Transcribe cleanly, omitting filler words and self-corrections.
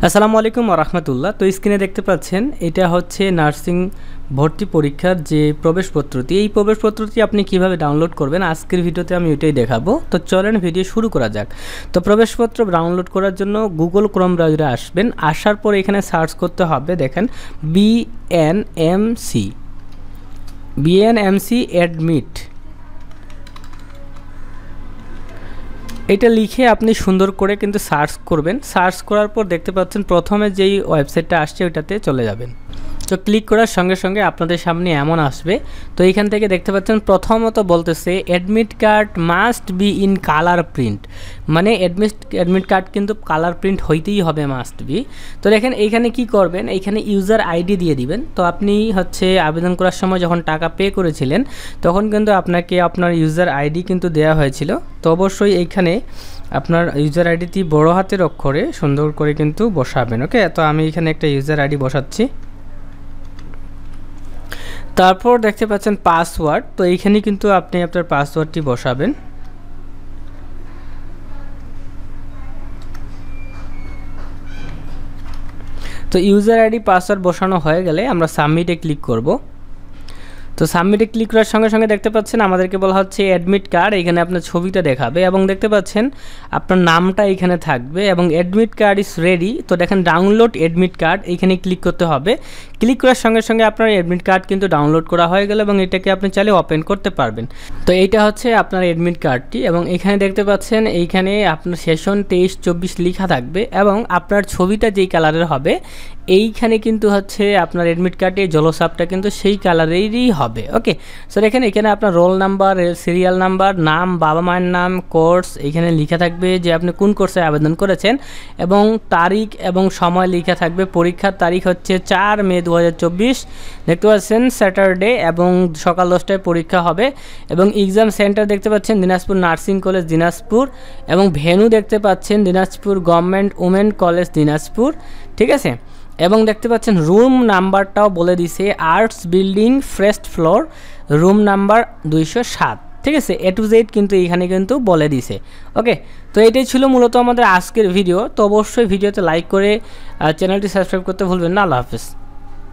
আসসালামু আলাইকুম ওয়া রাহমাতুল্লাহ। তো স্ক্রিনে দেখতে পাচ্ছেন এটা হচ্ছে নার্সিং ভর্তি পরীক্ষার যে প্রবেশপত্রটি। এই প্রবেশপত্রটি আপনি কিভাবে ডাউনলোড করবেন আজকের ভিডিওতে আমি ওইটাই দেখাবো। তো চলেন ভিডিও শুরু করা যাক। তো প্রবেশপত্র ডাউনলোড করার জন্য গুগল ক্রোম ব্রাউজারে আসবেন। আসার পর এখানে সার্চ করতে হবে, দেখেন বিএনএমসি অ্যাডমিট, এটা লিখে আপনি সুন্দর করে কিন্তু সার্চ করবেন। সার্চ করার পর দেখতে পাচ্ছেন প্রথমে যেই ওয়েবসাইটটা আসছে ওইটাতে চলে যাবেন। তো ক্লিক করার সঙ্গে সঙ্গে আপনাদের সামনে এমন আসবে। তো এইখান থেকে দেখতে পাচ্ছেন প্রথমত বলতেছে admit card must be in colour print, মানে অ্যাডমিট কার্ড কিন্তু কালার প্রিন্ট হইতেই হবে, মাস্ট বি। তো দেখেন এইখানে কি করবেন, এইখানে ইউজার আইডি দিয়ে দিবেন। তো আপনি হচ্ছে আবেদন করার সময় যখন টাকা পে করেছিলেন তখন কিন্তু আপনাকে আপনার ইউজার আইডি কিন্তু দেওয়া হয়েছিল। তো অবশ্যই এইখানে আপনার ইউজার আইডিটি বড় হাতের অক্ষরে সুন্দর করে কিন্তু বসাবেন। ওকে, তো আমি এখানে একটা ইউজার আইডি বসাচ্ছি। তারপর দেখতে পাচ্ছেন পাসওয়ার্ড। তো এইখানে কিন্তু আপনি আপনার পাসওয়ার্ডটি বসাবেন। তো ইউজার আইডি পাসওয়ার্ড বসানো হয়ে গেলে আমরা সাবমিটে ক্লিক করব। তো সাবমিটে ক্লিক করার সঙ্গে সঙ্গে দেখতে পাচ্ছেন আমাদেরকে বলা হচ্ছে অ্যাডমিট কার্ড, এখানে আপনার ছবিটা দেখাবে এবং দেখতে পাচ্ছেন আপনার নামটা এখানে থাকবে এবং অ্যাডমিট কার্ড ইজ রেডি। তো দেখেন ডাউনলোড অ্যাডমিট কার্ড, এখানে ক্লিক করতে হবে। ক্লিক করার সঙ্গে সঙ্গে আপনার অ্যাডমিট কার্ড কিন্তু ডাউনলোড করা হয়ে গেল এবং এটাকে আপনি চাইলে ওপেন করতে পারবেন। তো এইটা হচ্ছে আপনার অ্যাডমিট কার্ডটি এবং এখানে দেখতে পাচ্ছেন এইখানে আপনার সেশন 23-24 লেখা থাকবে এবং আপনার ছবিটা যেই কালারের হবে এইখানে কিন্তু হচ্ছে আপনার অ্যাডমিট কার্ডে জলছাপটা কিন্তু সেই কালারেরই হবে। ওকে, সো দেখেন এখানে আপনার রোল নাম্বার, সিরিয়াল নাম্বার, নাম, বাবা মায়ের নাম, কোর্স এইখানে লেখা থাকবে যে আপনি কোন কোর্সে আবেদন করেছেন এবং তারিখ এবং সময় লেখা থাকবে। পরীক্ষার তারিখ হচ্ছে 4 মে 2024, দেখতে পাচ্ছেন স্যাটারডে এবং সকাল 10টায় পরীক্ষা হবে এবং এক্সাম সেন্টার দেখতে পাচ্ছেন দিনাজপুর নার্সিং কলেজ দিনাজপুর এবং ভেন্যু দেখতে পাচ্ছেন Dinajpur government women college Dinajpur, ঠিক আছে। এবং দেখতে পাচ্ছেন রুম নাম্বারটাও বলে দিছে, arts building first floor, room number 207, ঠিক আছে। A to Z কিন্তু এখানে কিন্তু বলে দিছে। ওকে, তো এটাই ছিল মূলত আমাদের আজকের ভিডিও। তো অবশ্যই ভিডিওতে লাইক করে চ্যানেলটি সাবস্ক্রাইব করতে ভুলবেন না। আল্লাহ হাফেজ।